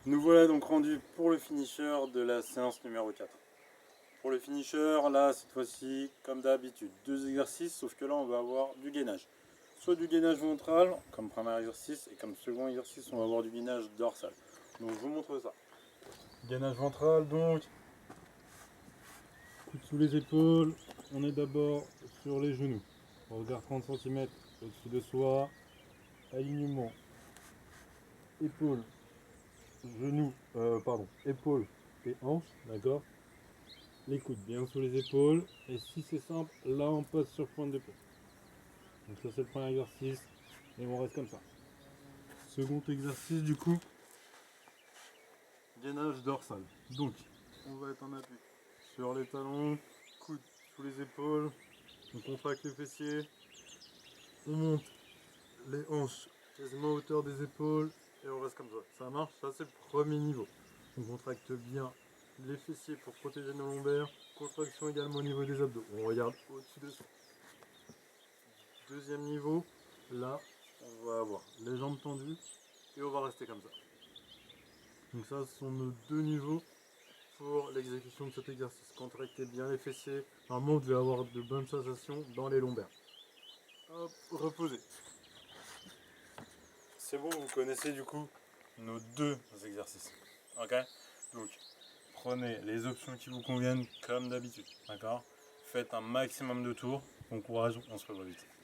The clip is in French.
Nous voilà donc rendus pour le finisher de la séance numéro 4. Pour le finisher, là, cette fois-ci, comme d'habitude, 2 exercices, sauf que là, on va avoir du gainage. Soit du gainage ventral, comme premier exercice, et comme second exercice, on va avoir du gainage dorsal. Donc, je vous montre ça. Gainage ventral, donc, coude sous les épaules, on est d'abord sur les genoux. Regard 30 cm au-dessus de soi, alignement, épaules, genoux, épaules et hanches, d'accord. Les coudes bien sous les épaules. Et si c'est simple, là on passe sur pointe d'épaule. Donc ça c'est le premier exercice. Et on reste comme ça. Second exercice du coup. Gainage dorsal. Donc on va être en appui sur les talons, coudes sous les épaules. On contracte les fessiers. On monte les hanches quasiment à hauteur des épaules. Et on reste comme ça. Ça marche, ça c'est le premier niveau. On contracte bien les fessiers pour protéger nos lombaires. Contraction également au niveau des abdos. On regarde au-dessus de soi. Deuxième niveau, là, on va avoir les jambes tendues et on va rester comme ça. Donc ça, ce sont nos deux niveaux pour l'exécution de cet exercice. Contractez bien les fessiers. Normalement, vous devez avoir de bonnes sensations dans les lombaires. Hop, reposez. C'est bon, vous connaissez du coup nos deux exercices. Ok. Donc, prenez les options qui vous conviennent comme d'habitude. D'accord. Faites un maximum de tours. Bon courage, on se revoit vite.